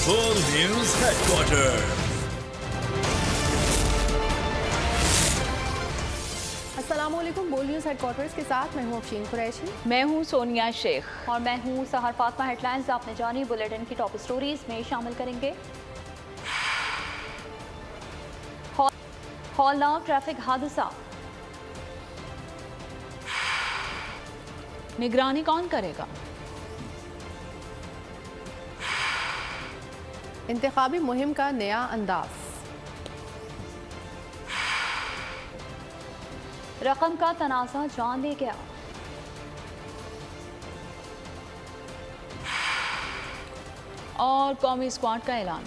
Full News Headquarters. अस्सलामुअलैकुम। बोल news headquarters के साथ मैं हूँ अफशीन कुरैशी। मैं हूँ सोनिया शेख और मैं हूँ सहर फातमा। हेडलाइंस आपने जानी, बुलेटिन की टॉप स्टोरीज में शामिल करेंगे। हौलनाक ट्रैफिक हादसा, निगरानी कौन करेगा? इंतखाबी मुहिम का नया अंदाज, रकम का तनाज़ा जान ले गया, और कौमी स्क्वाड का ऐलान।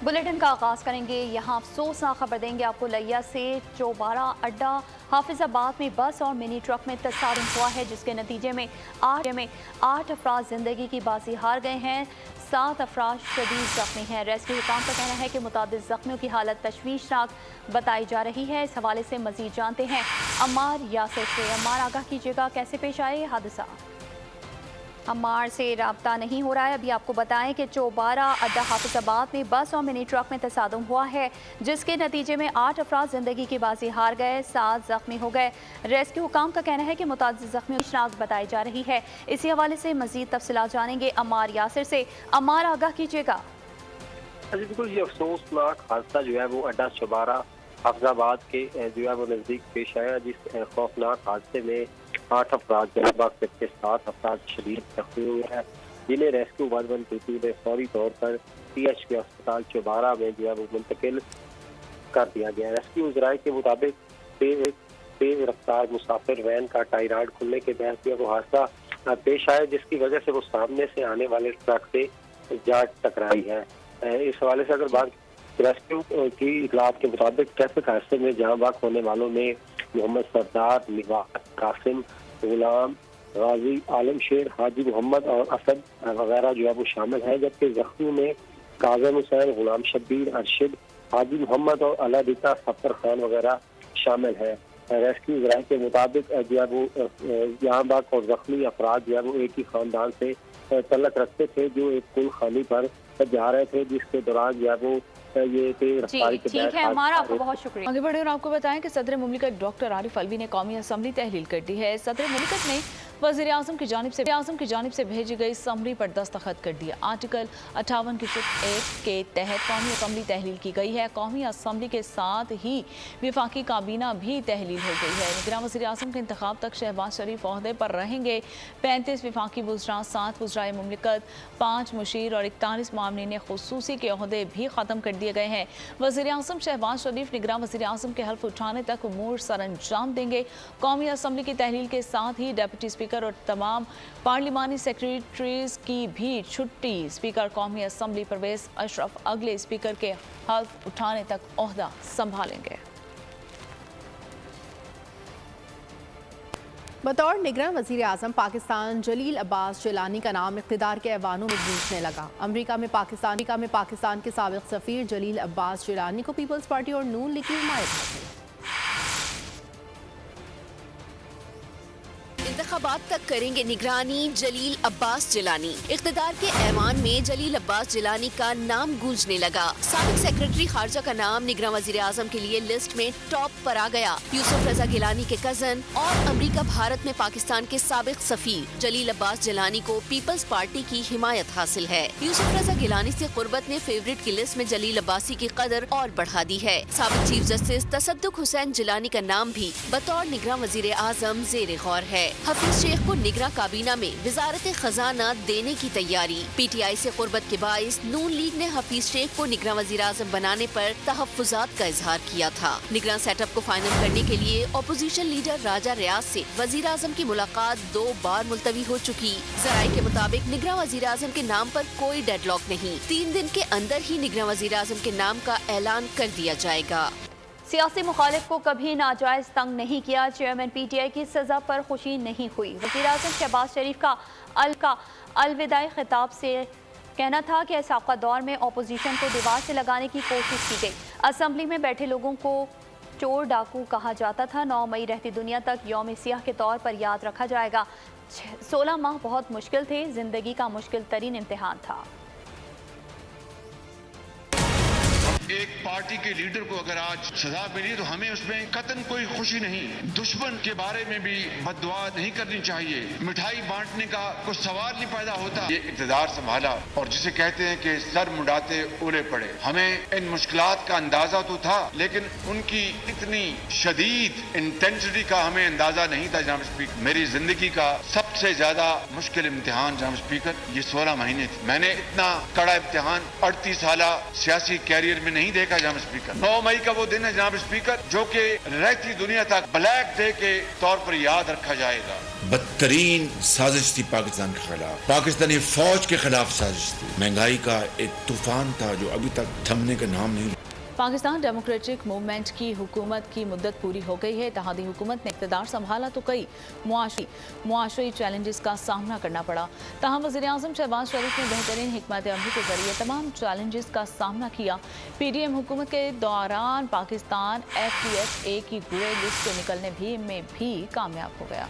बुलेटिन का आगाज करेंगे। यहाँ अफसोसनाक खबर देंगे आपको। लिया से चौबारा अड्डा हाफिजाबाद में बस और मिनी ट्रक में तसादुम हुआ है, जिसके नतीजे में 8 अफराद जिंदगी की बाजी हार गए हैं। 7 अफराद शदीद जख्मी हैं। रेस्क्यू हुकाम का कहना है कि मुतादिद जख्मियों की हालत तशवीशनाक बताई जा रही है। इस हवाले से मजीद जानते हैं अम्मार यासिर से। अम्मार, आगाह कीजिएगा, कैसे पेश आए ये हादसा? अम्मार से रब्ता नहीं हो रहा है। अभी आपको बताएं कि चौबारा अड्डा हाफिजाबाद में बस और मिनी ट्रक में तसादुम हुआ है, जिसके नतीजे में 8 अफराद जिंदगी की बाजी हार गए, 7 जख्मी हो गए। रेस्क्यू हुकाम का कहना है कि मुतादिद जख्मियों की शिनाख्त बताई जा रही है। इसी हवाले से मजीद तफसीलात जानेंगे अम्मार यासिर से। अम्मार, आगाह कीजिएगा। बिल्कुल, ये अफसोसनाक हादसा जो है वो अड्डा चौबारा हाफिजाबाद के जो है वो नज़दीक पेश आया, जिस खौफनाक हादसे में 8 अफराद जलाबाग जबकि 7 अफराद शदीद जख्मी हुए हैं, जिन्हें रेस्क्यू वाजवन पीपी ने फौरी तौर पर PHP अस्पताल चौबारा में जो है वो मुंतकिल कर दिया गया। रेस्क्यू ज़राए के मुताबिक तेज रफ्तार मुसाफिर वैन का टायराड खुलने के बहस जो है वो हादसा पेश आया, जिसकी वजह से वो सामने से आने वाले ट्रक से जा टकराई है। इस हवाले से अगर बात रेस्क्यू की इतलात के मुताबिक ट्रैफिक हादसे में जहां बाग होने वालों में मोहम्मद सरदार, निवाज, कासिम, गुलाम, गाजी, आलम शेर, हाजी मोहम्मद और असद वगैरह जो है वो शामिल है, जबकि जख्मियों में काजम हुसैन, गुलाम शब्बीर, अरशद, हाजी मोहम्मद और अलादिता सफर खान वगैरह शामिल है। रेस्क्यू ज़राए के मुताबिक जो है वो यहाँ बाग और जख्मी अफराद जो है वो एक ही खानदान से तल्लक रखते थे, जो एक कुल खानी पर जा रहे थे, जिसके दौरान जो है वो ये ठीक है हमारा, आपको बहुत शुक्रिया। आगे बढ़े और आपको बताएं कि सदर मुमलिकत डॉक्टर आरिफ अलवी ने कौमी असम्बली तहलील कर दी है। सदर मुमलिकत ने वज़ीर आज़म की जानिब से भेजी गई समरी पर दस्तखत कर दिया। आर्टिकल 58 की शुक्र 1 के तहत कौमी असम्बली तहलील की गई है। कौमी असम्बली के साथ ही विफाकी काबीना भी तहलील हो गई है। निगरान वज़ीर आज़म के इंतखाब तक शहबाज शरीफ ओहदे पर रहेंगे। 35 विफाकी वज़रा, 7 वज़राए मुमलिकत, 5 मुशीर और 41 मामलीन खुसूसी के ओहदे भी ख़त्म कर दिए गए हैं। वज़ीर आज़म शहबाज शरीफ निगरान वज़ीर आज़म के हल्फ उठाने तक उमूर सर अंजाम देंगे। कौमी असम्बली की तहलील के साथ ही डिप्टी स्पीकर और तमाम पार्लिमानी सेक्रेटरीज की भी छुट्टी। स्पीकर कौमी असम्बली परवेज अशरफ अगले स्पीकर के हल्फ उठाने तक ओहदा संभालेंगे। बतौर निगरान वज़ीर आज़म पाकिस्तान जलील अब्बास जिलानी का नाम इक़्तिदार के ऐवानों में गूंजने लगा। अमरीका में पाकिस्तान के साबिक़ सफ़ीर जलील अब्बास जिलानी को पीपल्स पार्टी और नून लीग की हिमायत हासिल। इंतखाबात तक करेंगे निगरानी जलील अब्बास जिलानी। इक़्तिदार के ऐवान में जलील अब्बास जिलानी का नाम गूंजने लगा। साबिक़ सेक्रेटरी खारजा का नाम निगरान वज़ीर आज़म के लिए लिस्ट में टॉप पर आ गया। यूसुफ रजा गिलानी के कजन और अमरीका भारत में पाकिस्तान के साबिक़ सफ़ीर जलील अब्बास जिलानी को पीपल्स पार्टी की हिमायत हासिल है। यूसुफ रजा गिलानी से क़ुर्बत ने फेवरेट की लिस्ट में जलील अब्बासी की कदर और बढ़ा दी है। साबिक़ चीफ जस्टिस तसद्दुक हुसैन जिलानी का नाम भी बतौर निगरान वज़ीर आज़म ज़ेर गौर है। हफीज शेख को निगरान काबीना में वजारत खजाना देने की तैयारी। PTI से क़ुर्बत के बाइस नून लीग ने हफीज शेख को निगरान वज़ीर आज़म बनाने पर तहफ़्फ़ुज़ात का इजहार किया था। निगरान सेटअप को फाइनल करने के लिए अपोजिशन लीडर राजा रियाज से वज़ीर आज़म की मुलाकात 2 बार मुलतवी हो चुकी। ज़राए के मुताबिक निगरान वज़ीर आज़म के नाम पर कोई डेडलॉक नहीं। 3 दिन के अंदर ही निगरान वज़ीर आज़म के नाम का ऐलान कर दिया जाएगा। सियासी मुखालिफ को कभी नाजायज तंग नहीं किया। चेयरमैन PTI की सजा पर खुशी नहीं हुई। वज़ीर आज़म शहबाज शरीफ का अलविदाई खिताब से कहना था कि ऐसा दौर में अपोजिशन को दीवार से लगाने की कोशिश की गई। असम्बली में बैठे लोगों को चोर डाकू कहा जाता था। 9 मई रहती दुनिया तक यौम सियाह के तौर पर याद रखा जाएगा। 16 माह बहुत मुश्किल थे, जिंदगी का मुश्किल तरीन इम्तिहान था। एक पार्टी के लीडर को अगर आज सजा मिली तो हमें उसमें कतन कोई खुशी नहीं। दुश्मन के बारे में भी बददुआ नहीं करनी चाहिए। मिठाई बांटने का कुछ सवाल नहीं पैदा होता। ये इक़्तिदार संभाला और जिसे कहते हैं कि सर मुंडाते ओले पड़े। हमें इन मुश्किलात का अंदाजा तो था, लेकिन उनकी इतनी शदीद इंटेंसिटी का हमें अंदाजा नहीं था। जनाब स्पीकर, मेरी जिंदगी का सबसे ज्यादा मुश्किल इम्तिहान जनाब स्पीकर ये 16 महीने थे। मैंने इतना कड़ा इम्तिहान 38 साल सियासी कैरियर में नहीं देखा जनाब स्पीकर। 9 मई का वो दिन है जनाब स्पीकर जो कि रहती दुनिया तक ब्लैक डे के तौर पर याद रखा जाएगा। बदतरीन साजिश थी पाकिस्तान के खिलाफ, पाकिस्तानी फौज के खिलाफ साजिश थी। महंगाई का एक तूफान था जो अभी तक थमने का नाम नहीं। पाकिस्तान डेमोक्रेटिक मूवमेंट की हुकूमत की मुद्दत पूरी हो गई है। इत्तेहादी हुकूमत ने इक़्तिदार संभाला तो कई मुआशरी चैलेंजेस का सामना करना पड़ा। तहम वज़ीर-ए-आज़म शहबाज शरीफ ने बेहतरीन हिकमत अमली के जरिए तमाम चैलेंजेस का सामना किया। PDM हुकूमत के दौरान पाकिस्तान FATF की ग्रे लिस्ट से निकलने में भी कामयाब हो गया।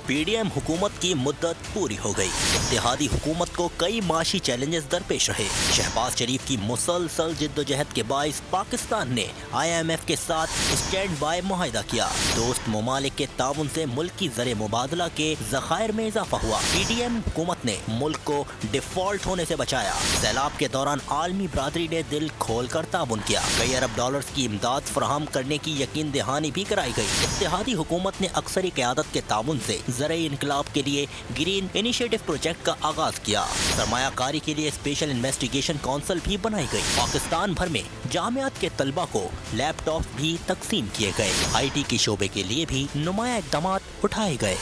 PDM हुकूमत की मुद्दत पूरी हो गई। इत्तेहादी हुकूमत को कई माशी चैलेंजेस दरपेश रहे। शहबाज शरीफ की मुसलसल जिद्दोजहद के बाइस पाकिस्तान ने IMF के साथ स्टैंड बाय मुआहिदा किया। दोस्त ममालिक के ताउन से मुल्क की ज़र मुबादला के ज़खायर में इजाफा हुआ। PDM हुकूमत ने मुल्क को डिफॉल्ट होने से बचाया। सैलाब के दौरान आलमी बरादरी ने दिल खोल कर ताउन किया। कई अरब डॉलर्स की इमदाद फराहम करने की यकीन दहानी भी कराई गई। इत्तेहादी हुकूमत ने अक्सरी क़यादत के ताउन से ज़राई इनकलाब के लिए ग्रीन इनिशिएटिव प्रोजेक्ट का आगाज किया। सरमायाकारी के लिए स्पेशल इन्वेस्टिगेशन काउंसिल भी बनाई गई। पाकिस्तान भर में जामियात के तलबा को लैपटॉप भी तकसीम किए गए। IT के शोबे के लिए भी नुमाया इक़दाम उठाए गए।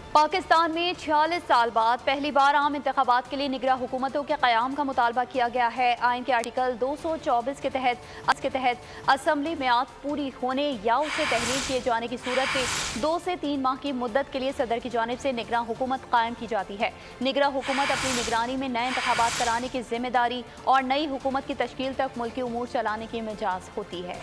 पाकिस्तान में 46 साल बाद पहली बार आम इंतखाबात के लिए निगरां हुकूमतों के क़याम का मुतालबा किया गया है। आइन के आर्टिकल 224 के तहत असम्बली मियाद पूरी होने या उसे तहलील किए जाने की सूरत में 2 से 3 माह की मुद्दत के लिए सदर की जानिब से निगरां हुकूमत कायम की जाती है। निगरां हुकूमत अपनी निगरानी में नए इंतखाबात कराने की जिम्मेदारी और नई हुकूमत की तश्कील तक मुल्की उमूर चलाने की मिजाज होती है।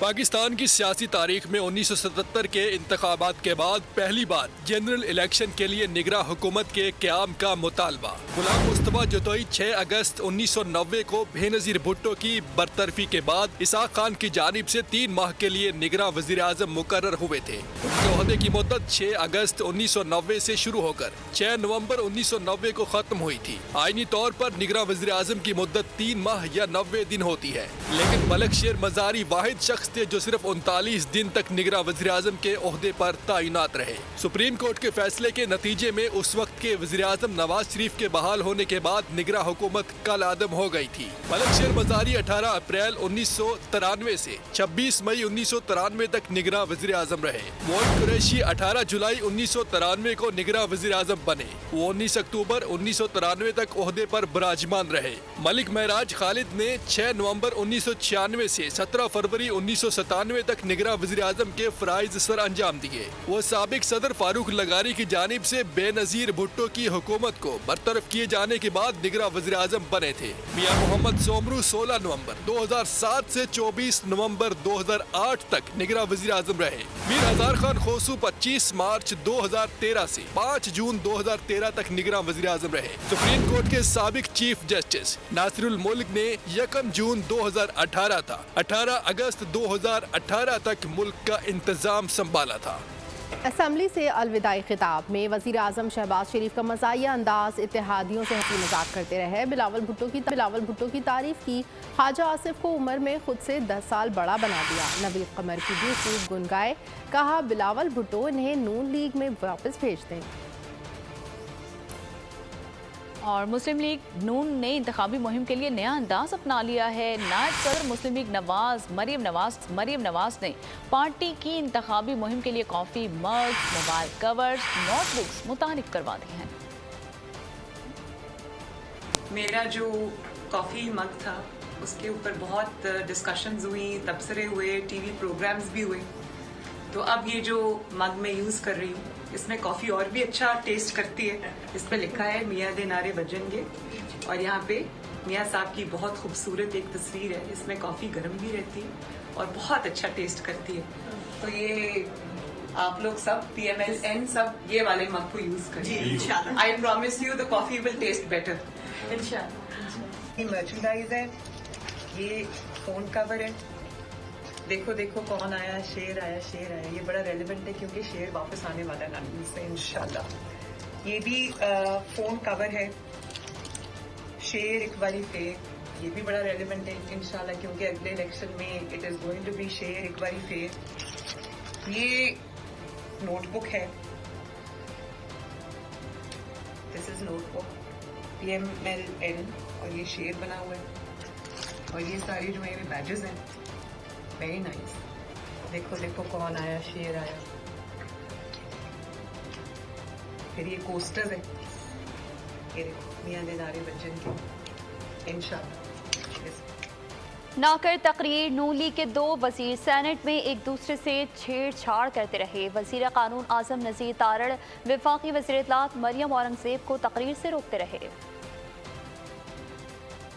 पाकिस्तान की सियासी तारीख में 1977 के इंतखाबात के बाद पहली बार जनरल इलेक्शन के लिए निगरां हुकूमत के क़याम का मुतालबा। गुलाम मुस्तफा जतोई 6 अगस्त 1990 को बेनज़ीर भुट्टो की बरतरफी के बाद इसाक खान की जानिब से 3 माह के लिए निगरां वज़ीर आज़म मुकर्रर हुए थे। उनके ओहदे की मुद्दत 6 अगस्त 1990 से शुरू होकर 6 नवंबर 1990 को खत्म हुई थी। आईनी तौर पर निगरां वज़ीर आज़म की मुद्दत 3 माह या 90 दिन होती है, लेकिन मलिक शेर मज़ारी वाहिद शख्स थे जो सिर्फ 39 दिन तक निगरां वज़ीर आज़म के ओहदे पर तैनात रहे। सुप्रीम कोर्ट के फैसले के नतीजे में उस वक्त के वज़ीर आज़म नवाज शरीफ के बहाल होने के बाद निगरां हुकूमत कल आदम हो गई थी। मलिक शेर मज़ारी 18 अप्रैल 1993 से 26 मई 1993 तक निगरां वज़ीर आज़म रहे। मोइन कुरैशी 18 जुलाई 1993 को निगरां वज़ीर आज़म बने। वो 19 अक्टूबर 1993 तक ओहदे पर बिराजमान रहे। मलिक महराज खालिद ने 6 नवंबर 1996 से 17 फरवरी 1997 तक निगरां वज़ीर आज़म के फराइज सर अंजाम दिए। वो साबिक सदर फारूक लगारी की जानिब से बेनज़ीर भुट्टो की हुकूमत को बरतरफ किए जाने के बाद निगरां वज़ीर आज़म बने थे। मियां मोहम्मद सोमरू 16 नवंबर 2007 से 24 नवंबर 2008 तक निगरां वज़ीर आज़म रहे। मीर हजार खान खोसू 25 मार्च 2013 से 5 जून 2013 तक निगरां वज़ीर आज़म रहे। सुप्रीम कोर्ट के साबिक चीफ जस्टिस नासिरुल मुल्क ने 1 जून 2018 था 18 अगस्त 2018 तक मुल्क का इंतजाम संभाला था। असम्बली से अलविदाई खिताब में वज़ीर आज़म शहबाज शरीफ का मज़ाहिया अंदाज इत्तेहादियों से हंसी मजाक करते रहे। बिलावल भुट्टो की तारीफ की। ख्वाजा आसिफ को उम्र में खुद से 10 साल बड़ा बना दिया। नवीद कमर की भी खूब गुनगाए। कहा बिलावल भुट्टो इन्हें नून लीग में वापस भेज दें। और मुस्लिम लीग नून ने इंतखाबी मुहिम के लिए नया अंदाज अपना लिया है। नायब सदर मुस्लिम लीग मरीम नवाज ने पार्टी की इंतखाबी मुहिम के लिए coffee mug, mobile covers, notebooks मुतारिफ करवा दी हैं। मेरा जो कॉफ़ी मग था उसके ऊपर बहुत डिस्कशंस हुई, तबसरे हुए, टीवी प्रोग्राम्स भी हुए। तो अब ये जो मग मैं यूज़ कर रही हूँ इसमें कॉफ़ी और भी अच्छा टेस्ट करती है। इस पर लिखा है मियाँ दे नारे बजनगे और यहाँ पे मियाँ साहब की बहुत खूबसूरत एक तस्वीर है। इसमें कॉफ़ी गर्म भी रहती है और बहुत अच्छा टेस्ट करती है। तो ये आप लोग सब PMLN सब ये वाले मग को यूज करें। I promise you the coffee will taste better इंशाल्लाह। ये मर्चेंडाइज है, ये फोन कवर है। देखो देखो कौन आया, शेर आया, शेर आया। ये बड़ा रेलेवेंट है क्योंकि शेर वापस आने वाला है लंदन से इंशाल्लाह। ये भी फोन कवर है, शेर एक बारी फेर। ये भी बड़ा रेलेवेंट है इंशाल्लाह क्योंकि अगले इलेक्शन में it is going to be शेर एक बारी फेर। ये नोटबुक है, दिस इज नोटबुक PMLN और ये शेर बना हुआ है और ये सारी जो मेरे बैजेस हैं। Very nice. देखो देखो कौन आया, शेर आया। फिर ये कोस्टर्स है, ये देखो मियां दिनारे बच्चन के इंशाल्लाह। नाकर तकरीर नून लीग के 2 वजीर सेनेट में एक दूसरे से छेड़छाड़ करते रहे। वजीर कानून आजम नज़ीर तारड़ वफाकी वज़ीर इत्तलात मरियम औरंगजेब को तकरीर से रोकते रहे।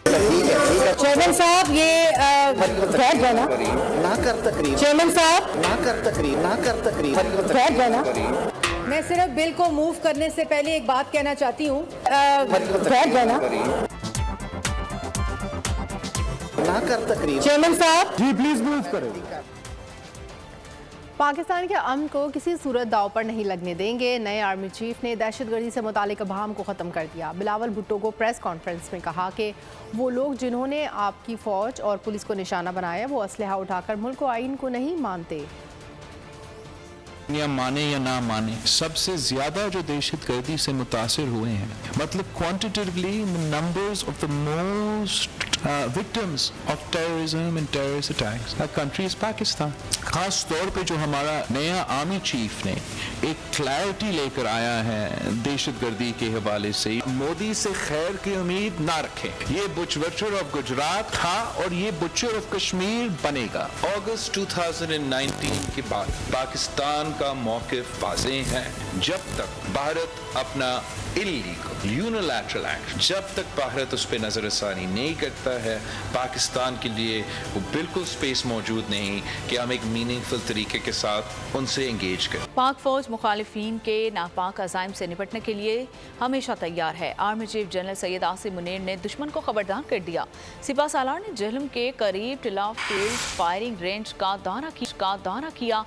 चेयरमैन साहब ये बैठ जाना ना कर तकरीर। चेयरमैन साहब ना कर तकरीर, ना कर तकरीर, बैठ जाना। मैं सिर्फ बिल को मूव करने से पहले एक बात कहना चाहती हूँ, बैठ जाना ना कर तकरीर। चेयरमैन साहब जी प्लीज मूव करें। पाकिस्तान के अमन को किसी सूरत दाव पर नहीं लगने देंगे। नए आर्मी चीफ ने दहशतगर्दी से मुतालिक अभाम को ख़त्म कर दिया। बिलावल भुट्टो को प्रेस कॉन्फ्रेंस में कहा कि वो लोग जिन्होंने आपकी फ़ौज और पुलिस को निशाना बनाया वो असलहा उठाकर मुल्क को आइन को नहीं मानते। या माने या ना माने, सबसे ज्यादा जो दहशतगर्दी से मुतासिर हुए हैं, मतलब quantitatively numbers of the most victims of terrorism and terrorist attacks, our country is Pakistan. खास तौर पे जो हमारा नया आर्मी चीफ ने एक क्लैरिटी लेकर आया है दहशतगर्दी के हवाले से, मोदी से खैर की उम्मीद ना रखें। ये बुचर ऑफ गुजरात था और ये बुचर ऑफ कश्मीर बनेगा। अगस्त 2019 के बाद पाकिस्तान का मौक़िफ़ वाज़ेह है। जब तक भारत अपना इल्लीगल यूनिलैटरल एक्ट, जब तक भारत उस पर नजरसानी नहीं करता है, पाकिस्तान के लिए वो बिल्कुल स्पेस मौजूद नहीं कि हम एक मीनिंगफुल तरीके के साथ उनसे एंगेज करें। पाक फौज मुखालिफिन के नापाक अज़ाइम से निपटने के लिए हमेशा तैयार है। Army chief general Syed Asim Munir ने दुश्मन को खबरदार कर दिया। सिपा सालार ने जहलम के करीब टिला फील्ड फायरिंग रेंज का दौरा किया।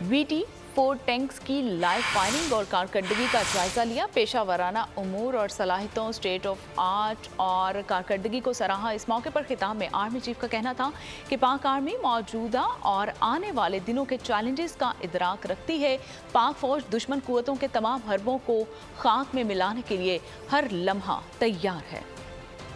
BT-4 टैंक्स की लाइव फायरिंग और कारकर्दगी का जायजा लिया। पेशा वराना उमूर और सलाहितों, स्टेट ऑफ आर्ट और कारकर्दगी को सराहा। इस मौके पर खिताब में आर्मी चीफ का कहना था कि पाक आर्मी मौजूदा और आने वाले दिनों के चैलेंजेस का इदराक रखती है। पाक फौज दुश्मन कुव्वतों के तमाम हरबों को खाक में मिलाने के लिए हर लम्हा तैयार है।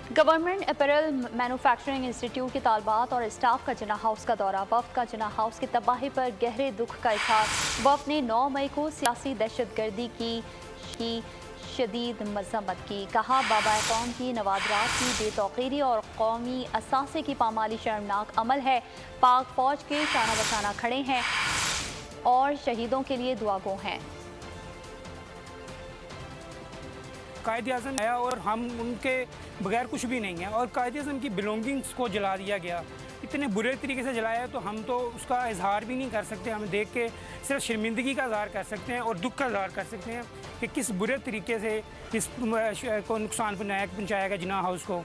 गवर्नमेंट अपैरल मैन्युफैक्चरिंग इंस्टीट्यूट के तालबात और स्टाफ का जिन्ना हाउस का दौरा। वफ्द का जिन्ना हाउस की तबाही पर गहरे दुख का इजहार। वफ्द ने 9 मई को सियासी दहशतगर्दी की शदीद मजम्मत की। कहा बाबा कौम की नवादरात की बेतौकीरी और कौमी असासे की पामाली शर्मनाक अमल है। पाक फौज के शाना बशाना खड़े हैं और शहीदों के लिए दुआगो हैं। कायद-ए-आज़म आया और हम उनके बगैर कुछ भी नहीं है और कायद-ए-आज़म की बिलोंगिंग्स को जला दिया गया। इतने बुरे तरीके से जलाया तो हम तो उसका इजहार भी नहीं कर सकते। हम देख के सिर्फ शर्मिंदगी का इजहार कर सकते हैं और दुख का इजहार कर सकते हैं कि किस बुरे तरीके से इस को नुकसान पहुँचाया गया जिन्ना हाउस को।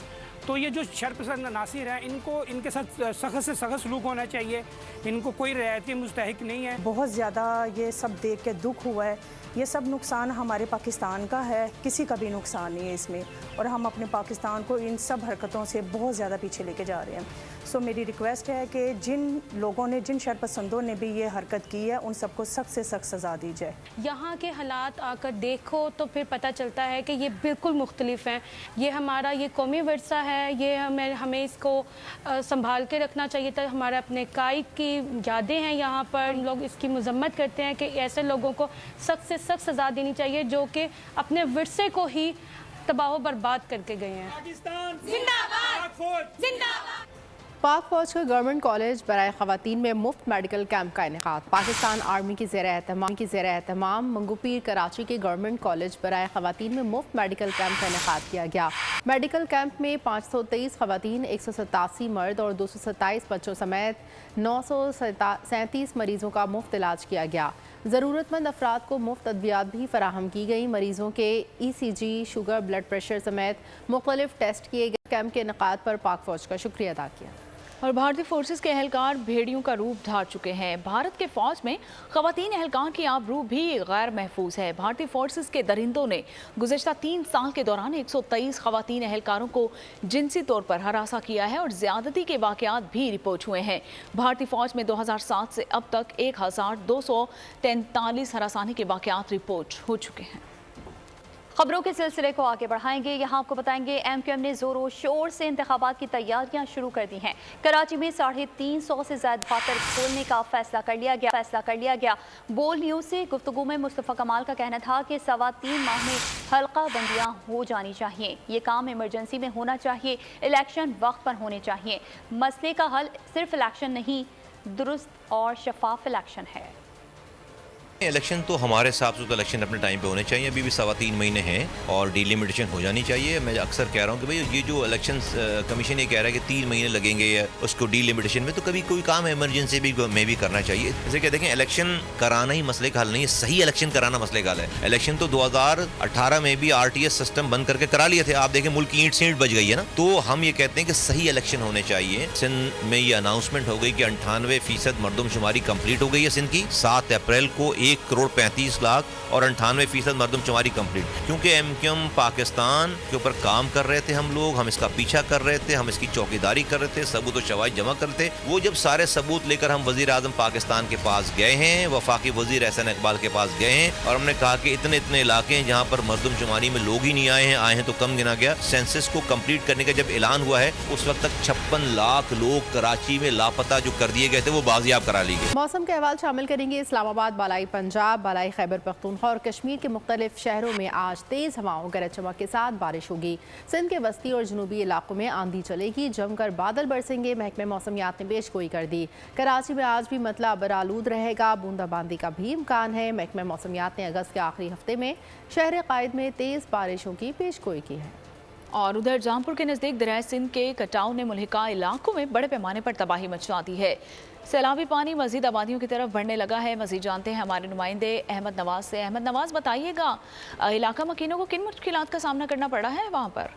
तो ये जो शरपसंद नासिर हैं इनको इनके साथ सख्त से सख्त सलूक होना चाहिए। इनको कोई रियायती मुस्तहिक नहीं है। बहुत ज़्यादा ये सब देख के दुख हुआ है। ये सब नुकसान हमारे पाकिस्तान का है, किसी का भी नुकसान नहीं है इसमें और हम अपने पाकिस्तान को इन सब हरकतों से बहुत ज़्यादा पीछे लेके जा रहे हैं। सो मेरी रिक्वेस्ट है कि जिन लोगों ने, जिन शरपसंदों ने भी ये हरकत की है उन सबको सख्त से सख्त सज़ा दी जाए। यहाँ के हालात आकर देखो तो फिर पता चलता है कि ये बिल्कुल मुख्तलिफ हैं। ये हमारा ये कौमी वर्सा है, ये हमें इसको संभाल के रखना चाहिए था। हमारा अपने कायद की यादें हैं यहाँ पर। हम लोग इसकी मजम्मत करते हैं कि ऐसे लोगों को सख्त से सख्त सज़ा देनी चाहिए जो कि अपने विरसे को ही तबाह बर्बाद करके गए हैं। पाक फौज का गवर्नमेंट कॉलेज बराए ख़वातीन में मुफ्त मेडिकल कैंप का इनेकाद। पाकिस्तान आर्मी की ज़ेर एहतमाम मंगूपीर कराची के गवर्नमेंट कॉलेज बराए ख़वातीन में मुफ्त मेडिकल कैंप का इनेकाद किया गया। मेडिकल कैंप में 523 ख़वातीन, 187 मर्द और 227 बच्चों समेत 937 मरीज़ों का मुफ्त इलाज किया गया। ज़रूरतमंद अफराद को मुफ्त अद्वियात भी फराहम की गई। मरीज़ों के ECG, शुगर, ब्लड प्रेशर समेत मुख्तलिफ टेस्ट किए गए। कैंप के इनेकाद पर पाक फौज का शुक्रिया अदा किया। और भारतीय फोर्सेस के एहलकार भेड़ियों का रूप धार चुके हैं। भारत के फौज में खवातीन एहलकार की आबरू भी गैर महफूज है। भारतीय फोर्सेस के दरिंदों ने गुज़श्ता 3 साल के दौरान 123 खवातीन एहलकारों को जिनसी तौर पर हरासा किया है और ज्यादती के वाक़यात भी रिपोर्ट हुए हैं। भारतीय फौज में 2007 से अब तक 1243 हरासानी के वाक़यात रिपोर्ट हो चुके हैं। खबरों के सिलसिले को आगे बढ़ाएंगे। यहाँ आपको बताएंगे MQM ने जोरों शोर से इंतखाबात की तैयारियां शुरू कर दी हैं। कराची में 350 से ज्यादा दफातर खोलने का फैसला कर लिया गया। बोल न्यूज़ से गुफ्तगू में मुस्तफ़ा कमाल का कहना था कि 3.25 माह में हल्का बंदियाँ हो जानी चाहिए। ये काम इमरजेंसी में होना चाहिए। इलेक्शन वक्त पर होने चाहिए। मसले का हल सिर्फ इलेक्शन नहीं, दुरुस्त और शफाफ इलेक्शन है। इलेक्शन तो हमारे हिसाब से तो इलेक्शन अपने टाइम पे होने चाहिए। अभी भी 3.25 महीने हैं और डिलिमिटेशन हो जानी चाहिए। मैं अक्सर कह रहा हूँ कि भाई ये जो इलेक्शन कमीशन ये कह रहा है कि 3 महीने लगेंगे या उसको डिलिमिटेशन में, तो कभी कोई काम इमरजेंसी में भी करना चाहिए। जैसे कि देखें, इलेक्शन कराना ही मसले का हल नहीं है, सही इलेक्शन कराना मसले का हल है। इलेक्शन तो 2018 में भी RTS सिस्टम बंद करके करा लिए थे। आप देखें मुल्क की ईंट से ईंट बच गई है ना। तो हम ये कहते हैं कि सही इलेक्शन होने चाहिए। सिंध में ये अनाउंसमेंट हो गई कि 98% मरदमशुमारी कंप्लीट हो गई है सिंध की। 7 अप्रैल को 1,35,00,000 और 98% मरदमशुमारी कंप्लीट। क्योंकि MQM पाकिस्तान के ऊपर काम कर रहे थे, हम इसका पीछा कर रहे थे, हम इसकी चौकीदारी कर रहे थे, सबूत और शवाहिद जमा करते। वो जब सारे सबूत लेकर हम वजीर आजम पाकिस्तान के पास गए हैं, वफाकी वजीर एहसन इकबाल के पास गए हैं और हमने कहा कि इतने इलाके हैं जहाँ पर मरदमशुमारी में लोग ही नहीं आए हैं तो कम गिना गया। सेंसस को कंप्लीट करने का जब ऐलान हुआ है, उस वक्त तक 56 लाख लोग कराची में लापता जो कर दिए गए थे वो बाजियाब करा लिए गए। मौसम के अहवाल शामिल करेंगे। इस्लामाबाद, बालाई पंजाब, बालाई खैबर पख्तूनख्वा और कश्मीर के मुख्तलिफ शहरों में आज तेज हवाओं, गरज चमक के साथ बारिश होगी। सिंध के वस्ती और जनूबी इलाकों में आंधी चलेगी, जमकर बादल बरसेंगे। महकमे मौसमियात ने पेशगोई कर दी। कराची में आज भी मतला बरालूद रहेगा, बूंदाबांदी का भी इम्कान है। महकमे मौसमियात ने अगस्त के आखिरी हफ्ते में शहर कायद में तेज बारिशों की पेशगोई की है। और उधर जामपुर के नज़दीक दरिया सिंध के कटाव ने मुल्हिका इलाकों में बड़े पैमाने पर तबाही मचा दी है। सैलाबी पानी मजीद आबादियों की तरफ बढ़ने लगा है। मजीद जानते हैं हमारे नुमाइंदे अहमद नवाज से। अहमद नवाज, बताइएगा इलाका मकीनों को किन मुश्किलात का सामना करना पड़ा है वहाँ पर?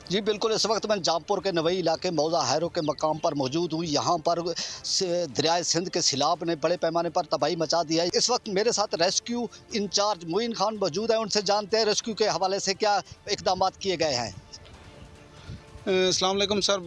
जी बिल्कुल, इस वक्त मैं जामपुर के नवई इलाके मौजा हैरो के मकाम पर मौजूद हूँ। यहाँ पर दरियाए सिंध के सैलाब ने बड़े पैमाने पर तबाही मचा दी है। इस वक्त मेरे साथ रेस्क्यू इंचार्ज मोइन खान मौजूद है, उनसे जानते हैं रेस्क्यू के हवाले से क्या इकदाम किए गए हैं। अस्सलाम वालेकुम सर,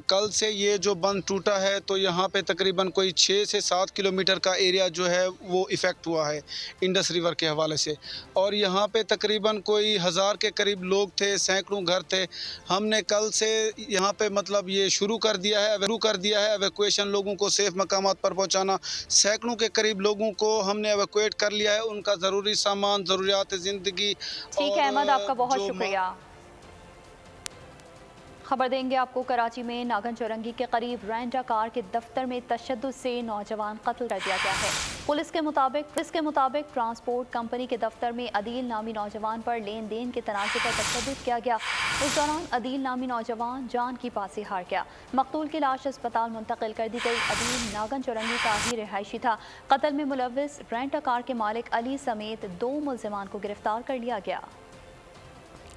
कल से ये जो बंद टूटा है तो यहाँ पे तकरीबन कोई 6 से 7 किलोमीटर का एरिया जो है वो इफ़ेक्ट हुआ है इंडस रिवर के हवाले से। और यहाँ पे तकरीबन कोई 1000 के करीब लोग थे, सैकड़ों घर थे। हमने कल से यहाँ पे मतलब ये शुरू कर दिया है एवैक्यूएशन, लोगों को सेफ मकामात पर पहुँचाना। सैकड़ों के करीब लोगों को हमने एवैक्यूएट कर लिया है, उनका ज़रूरी सामान, ज़रूरियात ज़िंदगी। ठीक है अहमद, आपका बहुत शुक्रिया। खबर देंगे आपको, कराची में नागन चौरंगी के करीब रेंटा कार के दफ्तर में तशद्दुद से नौजवान कत्ल कर दिया गया है। पुलिस के मुताबिक ट्रांसपोर्ट कंपनी के दफ्तर में अदील नामी नौजवान पर लेन देन के तनाज़े पर तशद्दुद किया गया। उस दौरान अदील नामी नौजवान जान की पासी हार गया। मकतूल की लाश अस्पताल मुंतकिल कर दी गई। अदील नागन चौरंगी का ही रिहायशी था। कत्ल में मुलव्विस रेंटा कार के मालिक अली समेत 2 मुल्ज़िमान को गिरफ्तार कर लिया गया।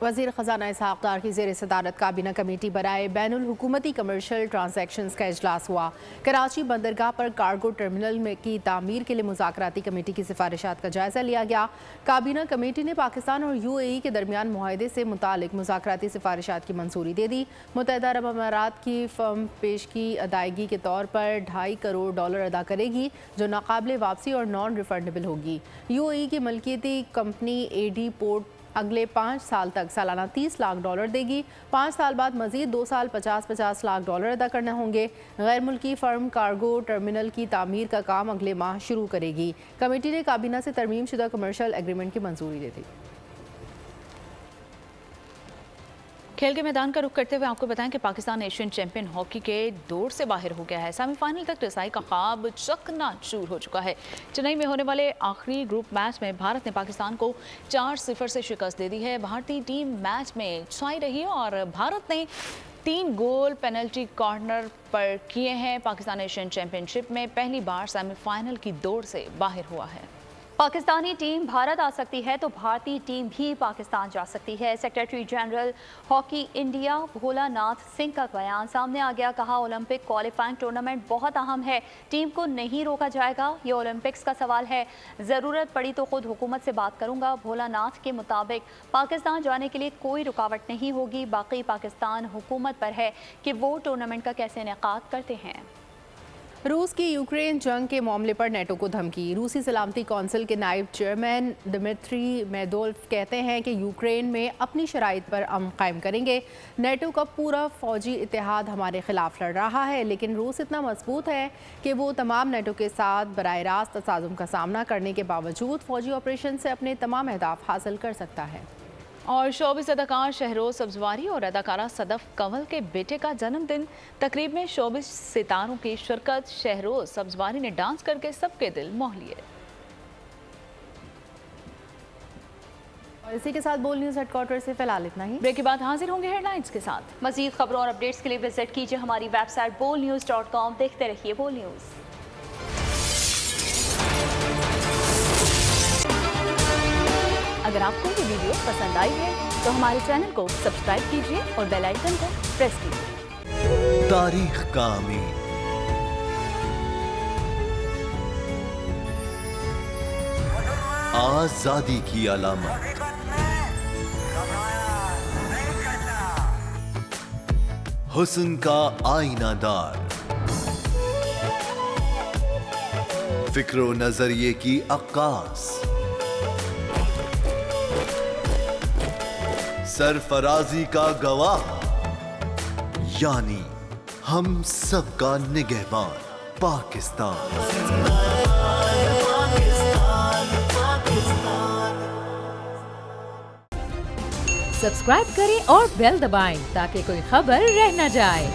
वज़ीर ख़ज़ाना इसहाक़ डार की ज़ेर सदारत काबीना कमेटी बराए बैनुल हुकूमती कमर्शियल ट्रांजैक्शंस का इजलास हुआ। कराची बंदरगाह पर कार्गो टर्मिनल में की तामीर के लिए मुज़ाकराती कमेटी की सिफारिशात का जायज़ा लिया गया। काबीना कमेटी ने पाकिस्तान और UAE के दरमियान मुआहदे से मुतालिक मुज़ाकराती सिफारिशात की मंजूरी दे दी। मुत्तहिदा अरब अमारात की फ़र्म पेश की अदायगी के तौर पर $2.5 करोड़ अदा करेगी, जो नाकाबिले वापसी और नॉन रिफंडेबल होगी। UAE की मलकियती कंपनी AD पोर्ट अगले 5 साल तक सालाना $30 लाख देगी। 5 साल बाद मजीद 2 साल $50 लाख अदा करने होंगे। गैर मुल्की फर्म कार्गो टर्मिनल की तामीर का काम अगले माह शुरू करेगी। कमेटी ने काबीना से तरमीम शुदा कमर्शियल एग्रीमेंट की मंजूरी दे दी। खेल के मैदान का रुख करते हुए आपको बताएं कि पाकिस्तान एशियन चैंपियन हॉकी के दौर से बाहर हो गया है। सेमीफाइनल तक रसाई का ख्वाब चकनाचूर हो चुका है। चेन्नई में होने वाले आखिरी ग्रुप मैच में भारत ने पाकिस्तान को 4-0 से शिकस्त दे दी है। भारतीय टीम मैच में छाई रही और भारत ने 3 गोल पेनल्टी कॉर्नर पर किए हैं। पाकिस्तान एशियन चैंपियनशिप में पहली बार सेमीफाइनल की दौड़ से बाहर हुआ है। पाकिस्तानी टीम भारत आ सकती है तो भारतीय टीम भी पाकिस्तान जा सकती है। सेक्रेटरी जनरल हॉकी इंडिया भोला नाथ सिंह का बयान सामने आ गया। कहा, ओलंपिक क्वालिफाइंग टूर्नामेंट बहुत अहम है, टीम को नहीं रोका जाएगा, ये ओलंपिक्स का सवाल है, ज़रूरत पड़ी तो खुद हुकूमत से बात करूंगा। भोला नाथ के मुताबिक पाकिस्तान जाने के लिए कोई रुकावट नहीं होगी, बाकी पाकिस्तान हुकूमत पर है कि वो टूर्नामेंट का कैसे इनेकाद करते हैं। रूस की यूक्रेन जंग के मामले पर नेटो को धमकी। रूसी सलामती कौंसिल के नायब चेयरमैन दिमित्री मेदोल्फ कहते हैं कि यूक्रेन में अपनी शराइत पर अमन कायम करेंगे। नेटो का पूरा फौजी इत्तेहाद हमारे खिलाफ लड़ रहा है, लेकिन रूस इतना मजबूत है कि वो तमाम नेटो के साथ बराह रास्त तसादुम का सामना करने के बावजूद फौजी ऑपरेशन से अपने तमाम अहदाफ हासिल कर सकता है। और शोबिस अदाकार शहरोज सब्जवारी और अदाकारा सदफ कंवल के बेटे का जन्मदिन। तकरीब में शोबिस सितारों की शिरकत। शहरोज सब्जवारी ने डांस करके सबके दिल मोह लिए। और इसी के साथ बोल न्यूज़ हेडक्वार्टर से फिलहाल इतना ही। ब्रेक के बाद हाजिर होंगे हेडलाइंस के साथ। मजीद खबरों और अपडेट्स के लिए विजिट कीजिए हमारी वेबसाइट bolnews.com। देखते रहिए बोल न्यूज़। अगर आपको ये वीडियो पसंद आई है तो हमारे चैनल को सब्सक्राइब कीजिए और बेल आइकन को प्रेस कीजिए। तारीख का अमीन, आजादी की अलामत, हुस्न का आईनादार, फिक्र नजरिए की अक्कास, सरफराजी का गवाह, यानी हम सबका निगहबान पाकिस्तान। सब्सक्राइब करें और बेल दबाएं ताकि कोई खबर रह न जाए।